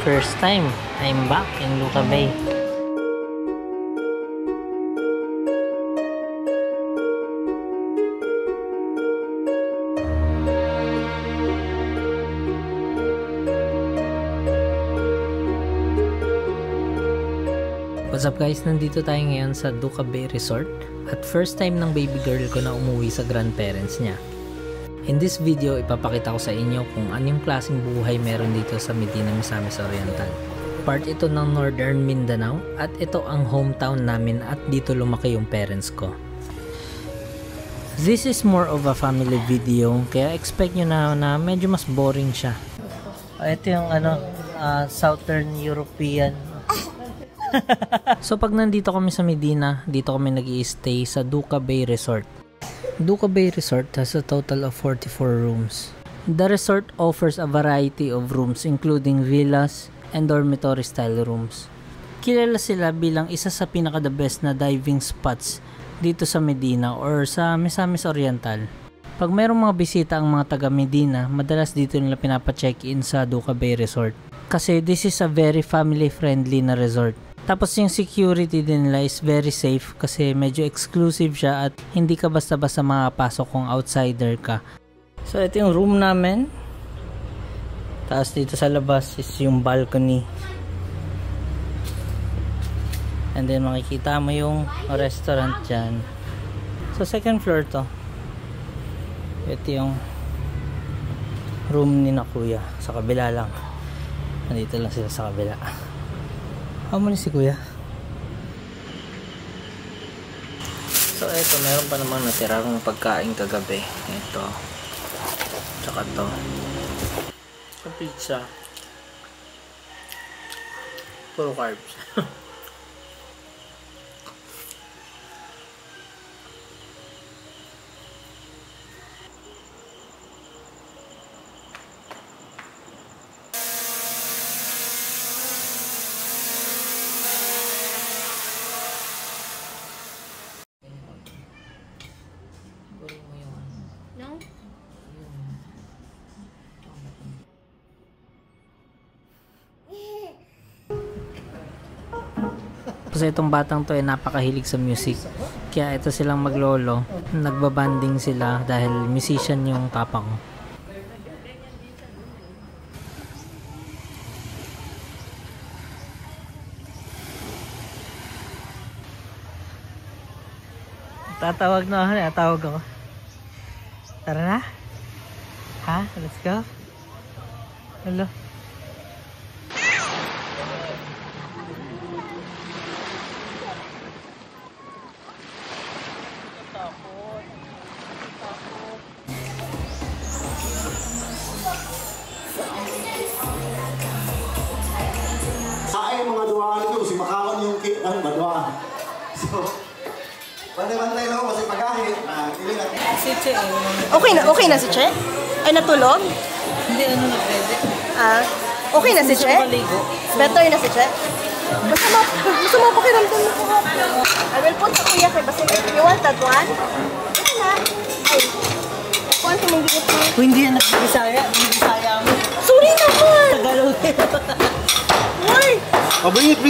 First time, I'm back in Luca Bay. What's up guys, nandito tayo ngayon sa Duca Bay Resort at first time ng baby girl ko na umuwi sa grandparents niya. In this video, ipapakita ko sa inyo kung anong klaseng buhay meron dito sa Medina Misamis Oriental. Part ito ng Northern Mindanao at ito ang hometown namin at dito lumaki yung parents ko. This is more of a family video kaya expect nyo na medyo mas boring siya. Ito yung Southern European. So pag nandito kami sa Medina, dito kami nag-i-stay sa Duca Bay Resort. Duca Bay Resort has a total of 44 rooms. The resort offers a variety of rooms including villas and dormitory style rooms. Kilala sila bilang isa sa pinaka-the best na diving spots dito sa Medina or sa Misamis Oriental. Pag mayroong mga bisita ang mga taga Medina, madalas dito nila pinapa-check-in sa Duca Bay Resort. Kasi this is a very family-friendly na resort. Tapos yung security din nila is very safe kasi medyo exclusive siya at hindi ka basta-basta makapasok kung outsider ka. So ito yung room namin. Tapos dito sa labas is yung balcony. And then makikita mo yung restaurant dyan. So second floor to. Ito yung room ni na kuya. Sa kabila lang. Nandito lang sila sa kabila. Amo ni si kuya. So eto, meron pa namang natirang pagkain kagabi. Ito. Tsaka to. Sa pizza. Puro carbs. Kasi itong batang to ay napakahilig sa music. Kaya ito silang maglolo. Nagbabanding sila dahil musician yung papa ko. Tatawag na ako. Tawag ako. Tara na. Ha? Let's go. Hello. Mga duwaan ito, si Makawan yung madwa. So, bantay-bantay lang ako kasi pag-ahit. Si Che. Okay na si Che? Ay, natulog? Hindi, na pwede. Okay na si Che? Better na si Che? Gusto mo pakiramdam mo ko. I will put sa kuya kay Basile. You want that one? Ito na. Ay. Kuhan ka mong ginit mo. Hindi yan nagbibisaya. Nagbibisaya mo. Sorry naman! Tagalog. Why? Oh, bring it.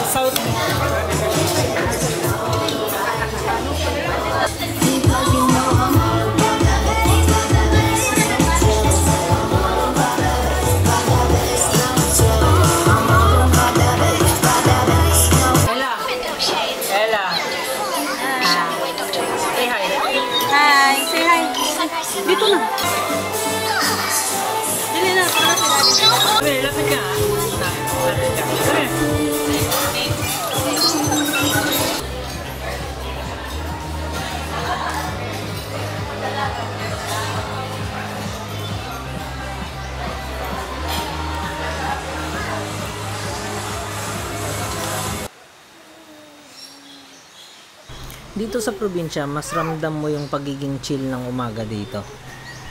South. Dito na. Dili na, para si Daddy. Lapit ka. Dito sa probinsya, mas ramdam mo yung pagiging chill ng umaga dito.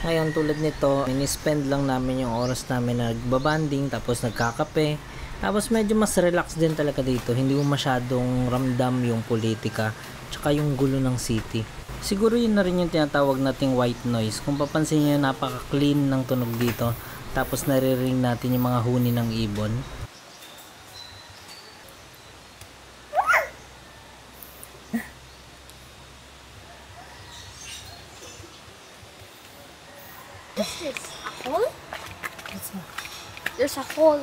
Ngayon tulad nito, ini-spend lang namin yung oras namin na nagbabanding, tapos nagkakape. Tapos medyo mas relax din talaga dito. Hindi mo masyadong ramdam yung politika, tsaka yung gulo ng city. Siguro yun na rin yung tinatawag nating white noise. Kung papansin nyo, napaka-clean ng tunog dito. Tapos naririnig natin yung mga huni ng ibon. This is a hole? There's a hole.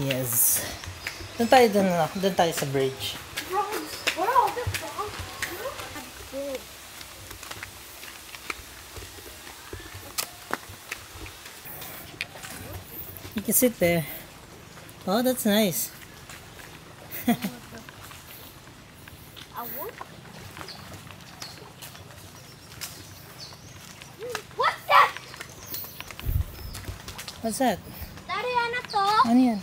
Yes. Doon tayo sa bridge. Wow, that's wrong. You can sit there. Oh, that's nice. A wood? What's that? What's that? Daddy, anak to? Ano yan?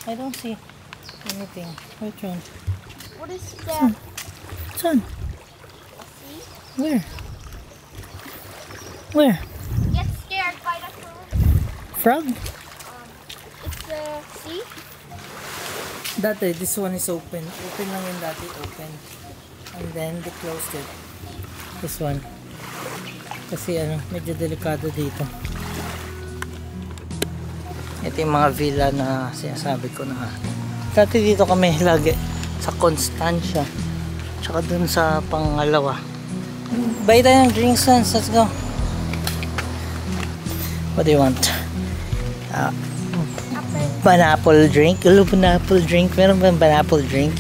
I don't see anything. Which one? What is that? Saan? See? Where? Where? Get scared by the Frog? It's see? Dati, this one is open. Open lang yun dati, open. And then, they closed it. This one. Kasi medyo delikado dito. Ito yung mga villa na sinasabi ko na. Dati dito kami lagi sa Constancia. Tsaka dun sa pangalawa. Buy tayo ng drinks, son. Let's go. What do you want? Banapple drink? Ulo, banapple drink? Meron ba banapple drink?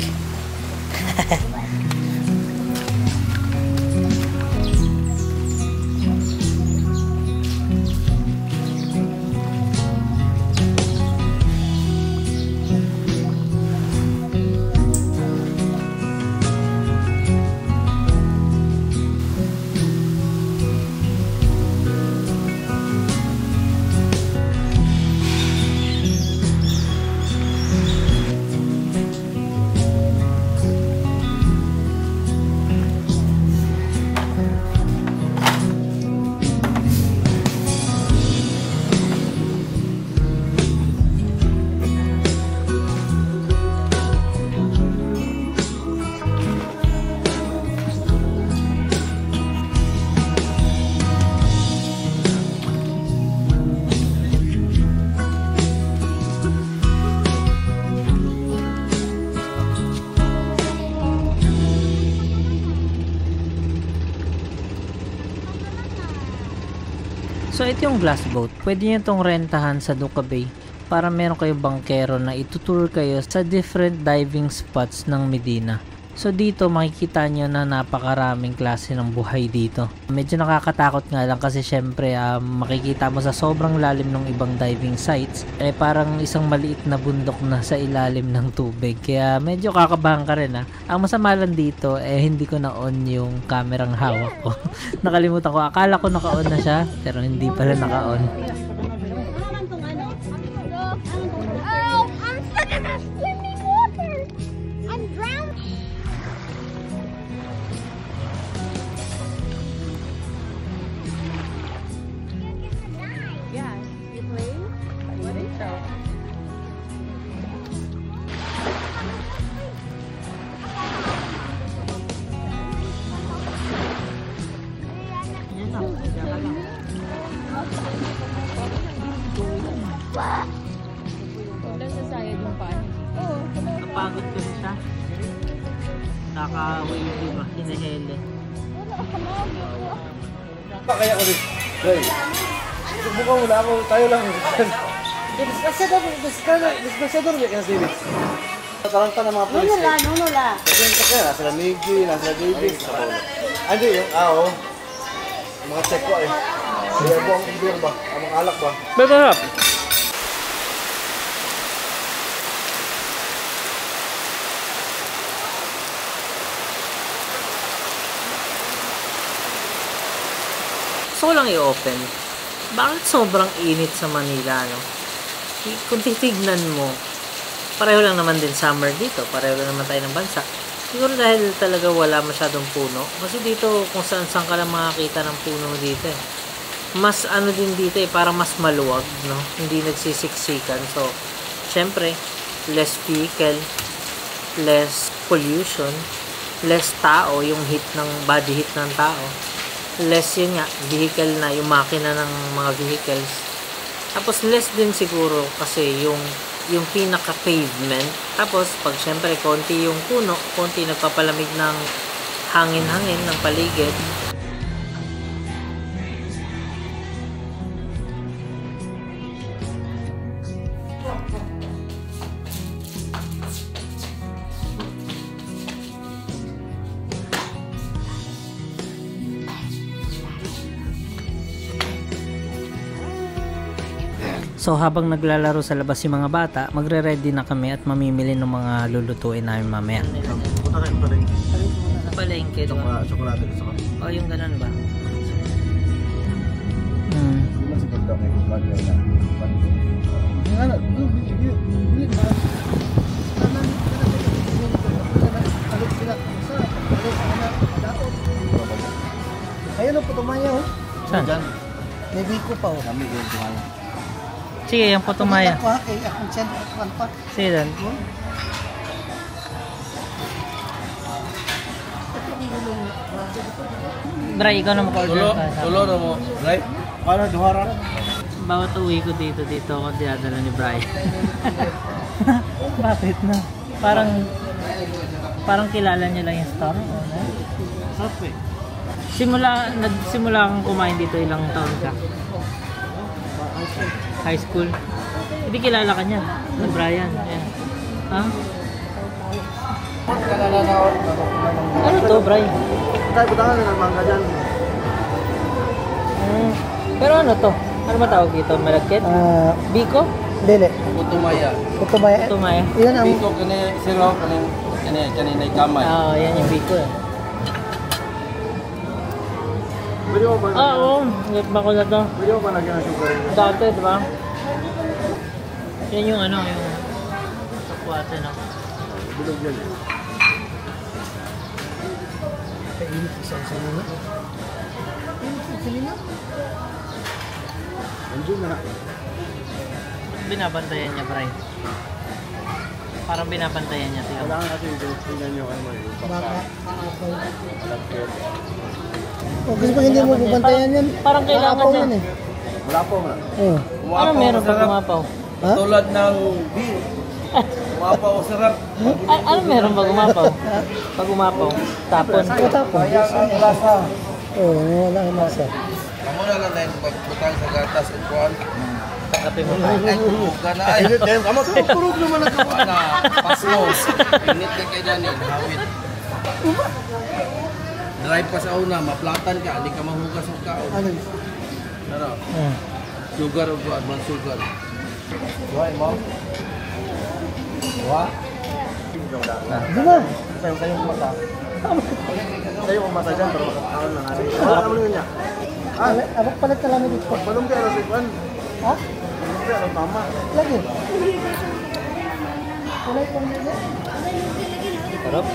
So ito yung glass boat. Pwede nyo itong rentahan sa Duca Bay para meron kayong bangkero na itutour kayo sa different diving spots ng Medina. So dito makikita nyo na napakaraming klase ng buhay dito. Medyo nakakatakot nga lang kasi syempre makikita mo sa sobrang lalim ng ibang diving sites parang isang maliit na bundok na sa ilalim ng tubig. Kaya medyo kakabahan ka rin. Ang masama lang dito hindi ko na-on yung kamerang hawak ko. Nakalimutan ko. Akala ko naka-on na siya pero hindi pala naka-on. Oh, I'm stuck in the swimming water. I'm drowning. Yeah, you playing? What is that? Napagod ko siya. Naka-wave diba? Hinahele. Kaya ko rin. Hey. Buka muna ako. Tayo lang. Dispasyador niya kaya David. Taranta ng mga pulis. Nunula. Kasi yung kaya, nasa Lamigi, nasa David. Hindi, yung oo. Mga check ko Kaya buong beer ba? Mga alak ba? Masarap. Gusto ko lang i-open. Bakit sobrang init sa Manila, no? Kung titignan mo, pareho lang naman din summer dito. Pareho lang naman tayo ng bansa. Siguro dahil talaga wala masyadong puno. Kasi dito, kung saan ka lang makakita ng puno dito Mas din dito parang mas maluwag, no? Hindi nagsisiksikan. So, syempre, less vehicle, less pollution, less tao, yung body heat ng tao. Less yun nga, vehicle na, yung makina ng mga vehicles. Tapos less din siguro kasi yung pinaka pavement. Tapos pag syempre konti yung puno, konti nagpapalamig ng hangin-hangin ng paligid. So habang naglalaro sa labas yung mga bata, magre-ready na kami at mamimili ng mga lulutuin namin mamaya. Punta kayo palengke. Palengke doon. Chocolate gusto ko. O yung ganun ba? Hindi man siguro daw kayo bagay na. Yung ano, bili ba? Ayun ang putumaya oh. Saan? May biko pa oh. Kami yung tumaya. Sige, yung putumaya. Ako ha, kay akong sentro at pa. Sige dan. Bray, ikaw na mag-order ka. Tulo na mo. Right? Paano, duhara? Bawat uwi ko dito ako dinadala ni Brian. Bakit na? Parang kilala niya lang yung store. Sarap eh. Nagsimula kang kumain dito ilang taon ka? High school. Hindi kilala ka niya. Na Brian. Yeah. Ha? Ano to, Brian? Tayo, butangan na nagmangga dyan. Pero ano to? Ano ba tawag dito? Malagkit? Biko? Dili. Putumaya. Putumaya. Putumaya? Iyan ang Biko, siro, kanina kamay. Oo, yan yung biko eh. Pwede mo ba? Oo. Get ba ko na to? Pwede mo ba lagyan ng sugar? Dati, di ba? Yan yung ano, yung sakwate na. Bilog yan. kainit sa salina. Kainit sa salina. Andiyo na. Binabantayan niya, Bray. Parang binabantayan niya, tiyo. Kailangan kasi tingnan nyo ano yung Baka, baka. Malagkit. oh, kasi pag hindi mo bubantayan yan, Parang kailangan nakapaw niya. yan eh. Wala po nga. Oh. Ano meron pag umapaw? Ha? Tulad ng beer. Umapaw, sarap. Ano meron pag umapaw? Pag umapaw, tapon. O tapon. Kaya ang lasa. Oo, wala ang masa. Kamu na lang dahil pagbutang sa gatas at kuhan. Kape mo. Ay, turog ka na. Ay, kamu turog naman ang kuhan na. Paslos. Init ka kayo dyan yun. Hawit. Drive pa sa una, maplatan ka. Hindi ka mahugas ng kaon. Ano? Ano? Sugar o kuhan, man sugar. Buhay mo? Buha? Di ba? Sa'yo ang mata. Sa'yo ang mata dyan, pero makakaon lang. Wala ka mo niya. Abak palit ka lang dito. Malumpi ano si Juan? Ha? Malumpi ano tama? Lagi. Kulay ko nila. Sarap.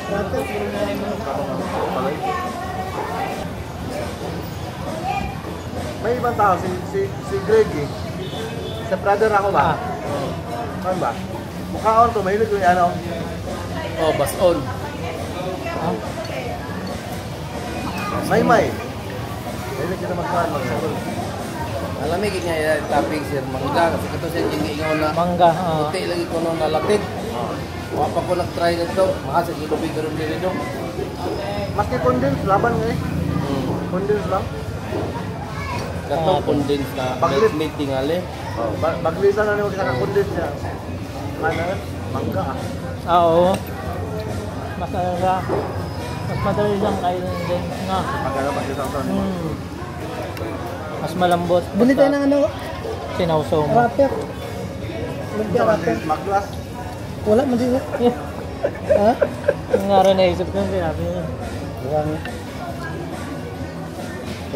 May ibang tao, si Greggy. Sa brother ako ba? Saan ba? Mukhaon to, mahilig ko yung ano. Oh, bason. May. Mahilig kita magkuhan, magsagol. Alamig niya yung topic, sir. Mangga, kasi ito siya ingaw na. Mangga. Puti lagi ko nung nalapit. Wala pa ko nag-try na ito. Makasag yung lubig ko rin dito. Maski condense, laban nga eh. Condense lang. Kato condense na milk tingali. Baglisan na nyo sa condense niya. Ano? Mangga ah. Oo. Mas ano siya. Mas madali siyang kainin din. Na. Magkala pa isang taon. Mas malambot. Bili tayo ng ano? Sinawsaw mo. Rapper. Lumpia rapper. Maglas. Wala man din. Ha? Yung nga rin naisip ko yung sinabi niya.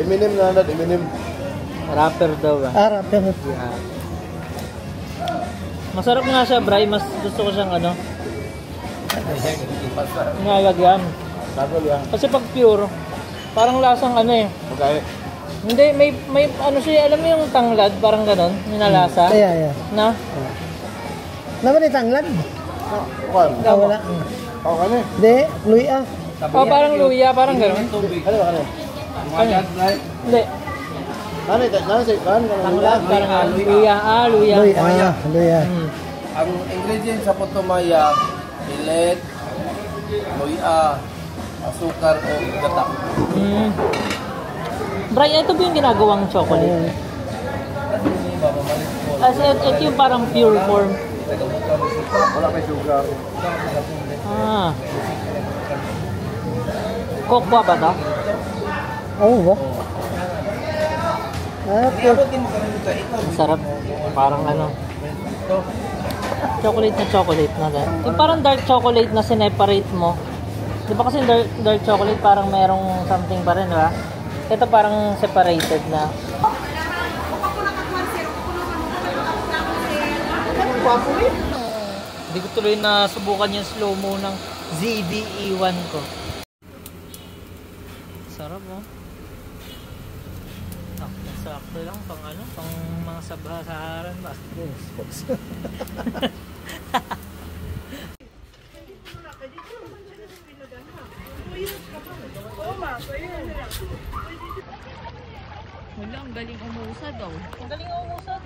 Eminem na natin, Eminem. Rapper daw ba? Ah, rapper. Masarap nga siya, Bray. Mas gusto ko siyang ano. Ngalagyan. Sagol yan. Kasi pag pure, parang lasang ano eh. Okay. Hindi, may ano siya, alam mo yung tanglad, parang ganon, yung nalasa. Yeah. Na? Naman yung tanglad? Kuhan. Ah, wala. Ako kami. Hindi, luya. Oh, parang luya, parang ganon. Ano ba kami? Ano? Hindi. Ano ito? Ano sa ikan? Tanglad, parang luya. Luya. Luya. Ang ingredients sa putumaya, millet, luya, asukar o gata. Brian, ito ba yung ginagawang chocolate? As ito yung parang pure form. Wala may sugar. Cocoa ba ito? Oo ba? Sarap. Parang ano. Chocolate na din. Yung parang dark chocolate na sineparate mo. Di ba kasi dark chocolate parang merong something pa rin, di ba? Ito parang separated na. Hindi ko tuloy na subukan yung slow-mo ng ZBE1 ko. Sarap, oh. Sakto lang pang ano, pang mga sabaharan ba? Wala, ang galing umusad daw. Ang galing umusad.